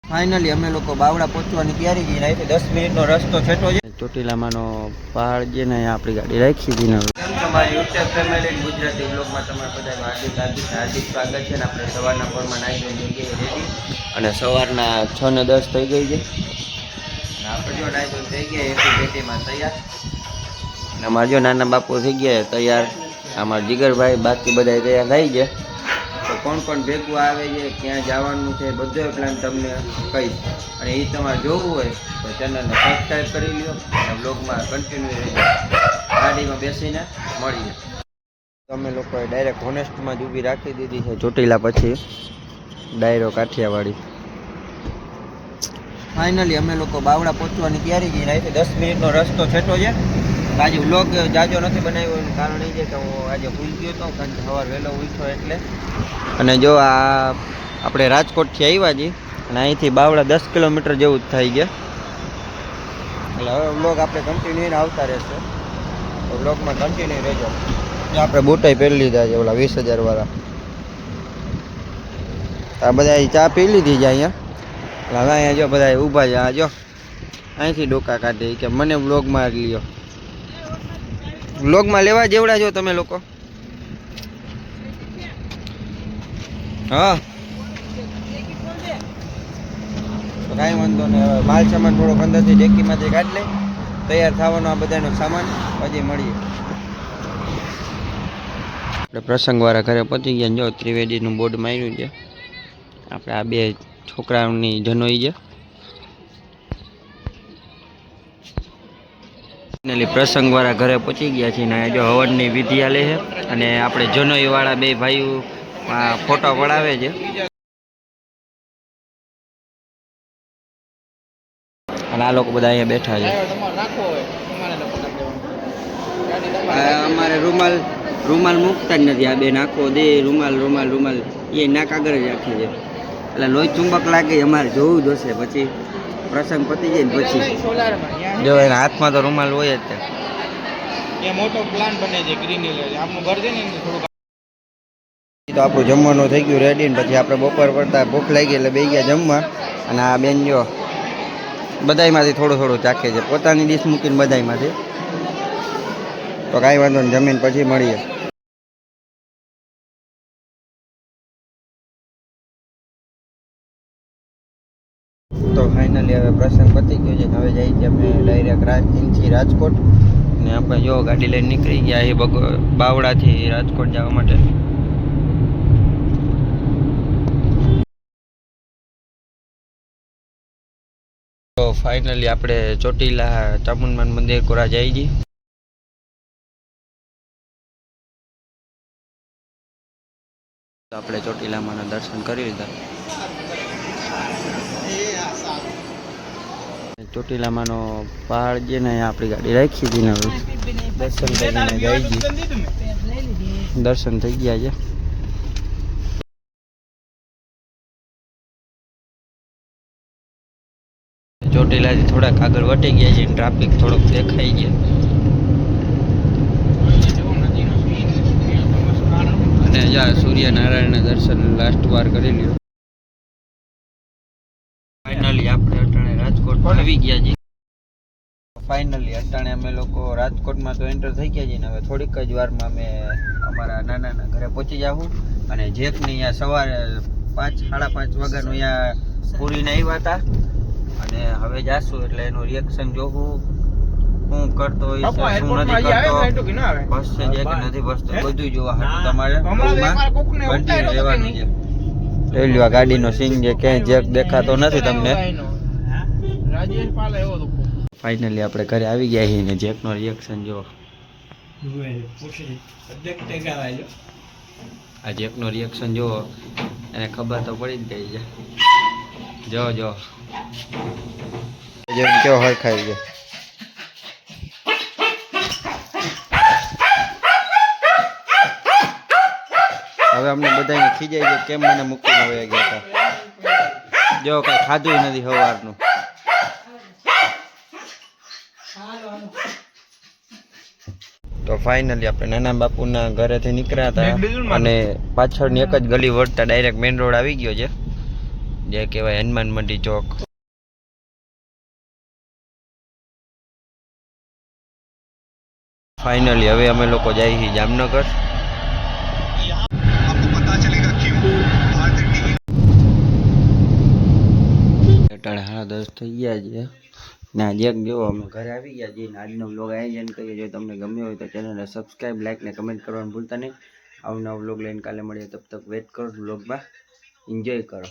Finally અમે લોકો બાવળા પહોંચવાની તૈયારી કરી રાખી. 10 મિનિટનો રસ્તો છેટો છે. ચોટીલામાંનો પહાડ છે ને અહીંયા આપણી ગાડી રાખી હતી ને. તમારી યુટ્યુબ ફેમિલી ગુજરાતી બ્લોગમાં તમારા બધાનું હાર્દિક સ્વાગત છે. ને આપણે સવારના પોરમાં નાહી ધોઈને રેડી અને સવારના 6 ને 10 થઈ ગઈ છે. આપણે જો નાહી ધોઈને થઈ ગયા એસી પેટીમાં તૈયાર. અને અમારા જો નાના બાપુ થઈ ગયા તૈયાર. અમારા જીગરભાઈ બાકી બધા તૈયાર થઈ ગયા. તો કોણ કોણ ભેગું આવે છે, ક્યાં જવાનું છે, બધો પ્લાન તમને કહીશ. અને એ તમારે જોવું હોય તો ચેનલને સબસ્ક્રાઈબ કરી લો અને બ્લોગમાં કન્ટિન્યુ રહેજો. ગાડીમાં બેસીને મળીએ. તમે લોકોએ ડાયરેક્ટ હોનેસ્ટમાં જ ઊભી રાખી દીધી છે ચોટીલા પછી ડાયરો કાઠિયાવાડી. ફાઇનલી અમે લોકો બાવળા પહોંચવાની તૈયારી કરી રાખી. 10 મિનિટનો રસ્તો છેટો છે. આજે વ્લોગ જાજો નથી બનાવ્યો એનું કારણ એ છે કે હું આજે ભૂલ ગયો હતો કારણ કે સવાર વહેલો ઉઠ્યો એટલે. અને જો આ આપણે રાજકોટથી આવ્યા છીએ અને અહીંથી બાવળા 10 કિલોમીટર જેવું જ થાય છે. એટલે હવે વ્લોગ આપણે કન્ટિન્યુ આવતા રહેશે. તો વ્લોગમાં કન્ટિન્યુ રહેજો. આપણે બોટાઈ પહેરી લીધા છે ઓલા 20,000 વાળા. આ બધા ચા પી લીધી છે અહીંયા. એટલે હવે અહીંયા જો બધા ઊભા છે. આ જો અહીંથી ડોકા કાઢે કે મને વ્લોગમાં લ્યો. વ્લોગમાં લેવા જેવડા છો તમે લોકો. હા તો કાંઈ વાંધો નહીં. હવે માલ સામાન થોડોક અંદરથી ડેકીમાંથી કાઢી લઈ. તૈયાર થવાનો આ બધાનો સામાન પછી મળીએ. આપણે પ્રસંગવાળા ઘરે પહોંચી ગયા. જો ત્રિવેદીનું બોર્ડ માર્યું છે. આપણે આ બે છોકરાઓની જનોઈ છે. પ્રસંગવાળા ઘરે પહોંચી ગયા છીએ ને જો હવનની વિધિ આલે છે અને આપણે જનોઈવાળા બે ભાઈઓ ફોટો પડાવે છે. અને આ લોકો બધા અહીંયા બેઠા છે. અમારે રૂમાલ મૂકતા જ નથી. આ બે નાખો દે રૂમાલ એ નાક આગળ જ રાખે છે. એટલે લોહી ચુંબક લાગે. અમારે જોવું જોશે પછી પ્રસંગ પતી જાય ને પછી જો એના હાથમાં તો રૂમાલ હોય જ. એ મોટો પ્લાન બને છે ગ્રીનરી આપણું ઘર છે ને થોડું. તો આપણું જમવાનું થઈ ગયું રેડી ને પછી આપણે બપોર પડતા ભૂખ લાગી એટલે બે ગયા જમવા. અને આ બેન જો બધાયમાંથી થોડું ચાખે છે. પોતાની ડીશ મૂકીને બધાયમાંથી. તો કાંઈ વાંધો નહીં જમીન પછી મળીએ. તો ફાઇનલી હવે પ્રસંગ પતી ગયો છે. હવે જઈએ છીએ અમે ડાયરેક્ટ અહીંથી રાજકોટ. ને આપણે જો ગાડી લઈને નીકળી ગયા એ બાવળાથી રાજકોટ જવા માટે. તો ફાઇનલી આપણે ચોટીલા ચામુંડમાનું મંદિર કોરા જઈ છીએ. આપણે ચોટીલામાંના દર્શન કરી લીધા. ચોટીલામાંનો પહાડ છે ને અહીંયા આપણી ગાડી રાખી હતી ને દર્શન કરીને જઈ ગઈ. દર્શન થઈ ગયા છે. ચોટીલાથી થોડાક આગળ વટી ગયા છે. ટ્રાફિક થોડોક દેખાઈ ગયા. અને જ્યાં સૂર્યનારાયણના દર્શન લાસ્ટ વાર કરી લ્યો. ફાઇનલી આપણે અટાણે રાજકોટ આવી ગયા છીએ. ફાઇનલી અટાણે અમે લોકો રાજકોટમાં તો એન્ટર થઈ ગયા છીએ ને હવે થોડીક જ વારમાં અમે અમારા નાનાના ઘરે પહોંચી જાઉં. અને જેકની અહીંયા સવારે 5 સાડા 5 વાગ્યાનું અહીંયા પૂરીને આવ્યા હતા. અને હવે જાશું એટલે એનું રિએક્શન જોવું હું કરતો હોય છે શું નથી કરતો, બસ છે જે કે નથી બસતો બધું જોવા હાટું તમારે કન્ટિન્યુ રહેવાનું છે. લઈ લ્યો આ ગાડીનો સીન જે ક્યાંય જેક દેખાતો નથી તમને. ફાઇનલી આપણે ઘરે આવી ગયા છીએ ને જેકનો રિએક્શન જો. આ જેકનો રિએક્શન જો એને ખબર તો પડી જ ગઈ છે. જો જેમ કેવો હરખાઈ ગયો. હવે અમને બધાને ખીજાઈ ગયો કેમ મને મૂકીને વયા ગયા હતા. જો કઈ ખાધું નથી સવારનું. તો ફાઇનલી આપણે નાના બાપુના ઘરેથી નીકળ્યા હતા અને પાછળની એક જ ગલી વળતા ડાયરેક્ટ મેઇન રોડ આવી ગયો છે. જે કહેવાય હનુમાન મંડી ચોક. ફાઇનલી હવે અમે લોકો જઈએ છીએ જામનગર. અટાણે 10:30 થઈ ગયા છે ને આજે જો અમે ઘરે આવી ગયા છીએ. આજનો વ્લોગ આયોજન કરીએ. જો તમને ગમ્યો હોય તો ચેનલને સબસ્ક્રાઈબ, લાઈક ને કમેન્ટ કરવાનું ભૂલતા નહીં. આવનો વ્લોગ લઈને કાલે મળીએ. તબ તક વેટ કરો વ્લોગમાં. એન્જોય કરો.